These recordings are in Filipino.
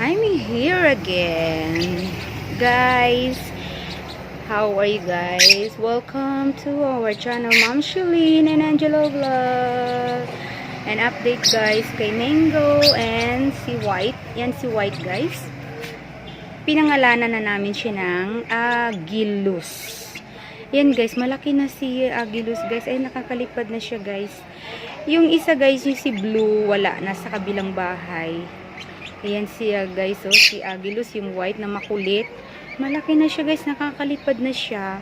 I'm here again. Guys, how are you guys? Welcome to our channel, Ma'am Shalene and Angelo Vlog. An update guys kay Mango and si White. Yan si White guys. Pinangalanan na namin siya ng Agiluz. Yan guys, malaki na si Agiluz guys. Ay nakakalipad na siya guys. Yung isa guys, yung si Blue, wala. Nasa kabilang bahay. Ayan siya guys, oh, si Agiluz, yung white na makulit. Malaki na siya guys, nakakalipad na siya.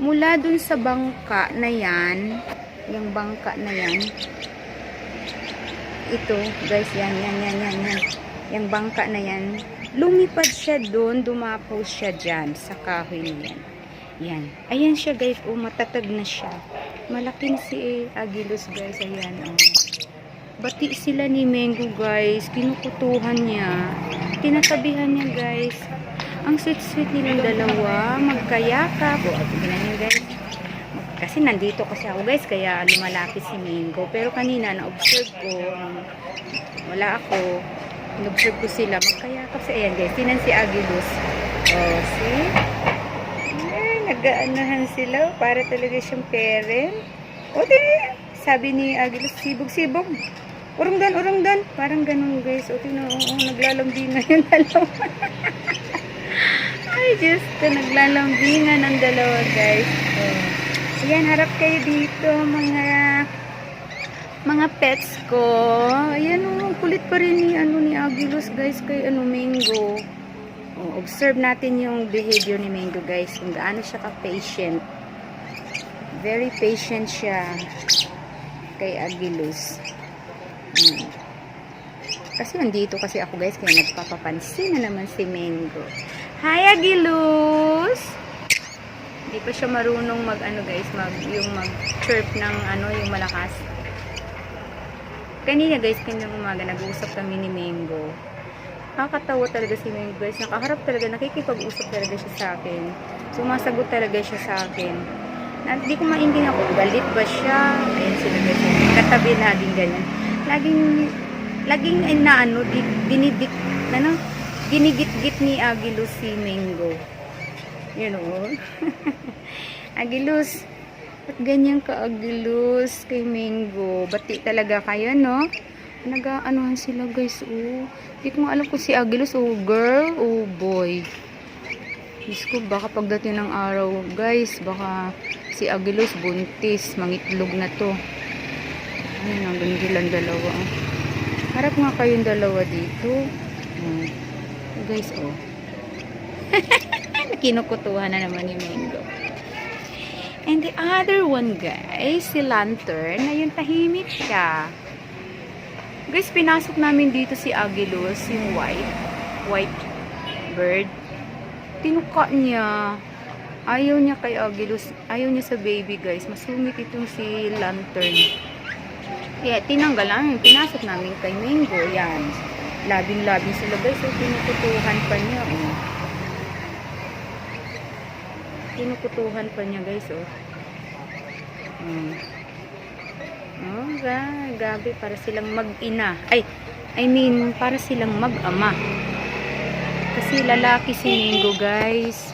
Mula dun sa bangka na yan, yung bangka na yan. Ito guys, yan. Yung bangka na yan. Lumipad siya dun, dumapos siya dyan sa kahoy na yan. Yan. Ayan siya guys, oh, matatag na siya. Malaki na si Agiluz guys, ayan, oh. Bati sila ni Mango guys. Kinukutuhan niya. Tinatabihan niya guys. Ang sweet-sweet nilang dalawa. Magkayakap. O, tignan niyo guys. Kasi nandito kasi ako guys. Kaya lumalapit si Mango. Pero kanina na-observe ko. Wala ako. Na-observe ko sila. Magkayakap sa ayan guys. Tinan si Agiluz. Oh, see? Nag-aanahan sila. Para talaga siyang parent. O, sabi ni Agiluz, sibog-sibog. Urong dan. Parang ganun guys. O, tingnan mo. Naglalambingan yung dalawa. Ay, Diyos ko. Naglalambingan ang dalawa guys. O. Ayan, harap kayo dito mga pets ko. Ayan o. Kulit pa rin ni Agiluz guys. Kay Mango. O, observe natin yung behavior ni Mango guys. Kung gaano siya ka-patient. Very patient siya kay Agiluz. Kasi nandito kasi ako guys, kaya nagpapapansin na naman si Mango. Hi Agiluz! Hindi pa siya marunong guys, mag-chirp ng yung malakas. Kanina guys, kanyang umaga, nag-uusap kami ni Mango. Nakakatawa talaga si Mango guys, nakaharap talaga, nakikipag-usap talaga siya sa akin. Sumasagot talaga siya sa akin. Hindi ko maintindihan ako, galit ba siya? Ayan sila guys, katabi laging ganyan. Laging ginigit-git ni Agiluz si Mango. You know? Agiluz, ba't ganyan ka Agiluz kay Mango? Bati talaga kayo, no? Nag-aanuhan sila guys, oh. Hindi ko nga alam kung si Agiluz, oh girl, oh boy. Diyos ko, baka pagdating ng araw, guys, baka si Agiluz buntis, mangitlog na to. Ayun, ang gandilan dalawa. Harap nga kayong dalawa dito. Guys, oh. Kinukutuhan na naman ni Mango. And the other one, guys, si Lantern, ayun, tahimik siya. Guys, pinasok namin dito si Agiluz, yung white bird. Tinuka niya. Ayaw niya kay Agiluz. Ayaw niya sa baby, guys. Masungit itong si Lantern. Kaya tinanggal lang. Pinasok namin kay Mango. Yan. Labing-labing sila, guys. So, tinukutuhan pa niya, oh. Tinukutuhan pa niya, guys, oh. Oh, gabi. Para silang mag-ina. Para silang mag-ama. Kasi lalaki si Mango, guys.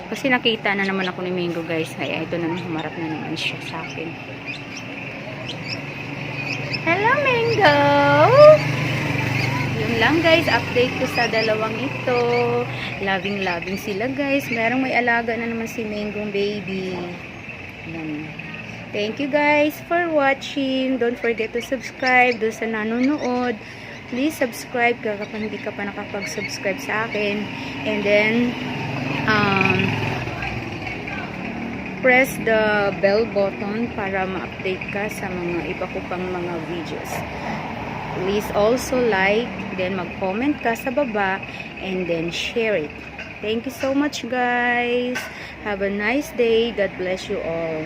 Kasi nakita na naman ako ni Mango, guys. Kaya ito na, humarap na naman siya sa akin. Hello, Mango! Yun lang, guys. Update ko sa dalawang ito. Loving sila, guys. Merong may alaga na naman si Mango, baby. Yan. Thank you, guys, for watching. Don't forget to subscribe doon sa nanonood. Please subscribe kapag hindi ka pa nakapag-subscribe sa akin. And then, press the bell button para ma-update ka sa mga iba ko pang mga videos. Please also like, then mag-comment ka sa baba, and then share it. Thank you so much, guys. Have a nice day. God bless you all.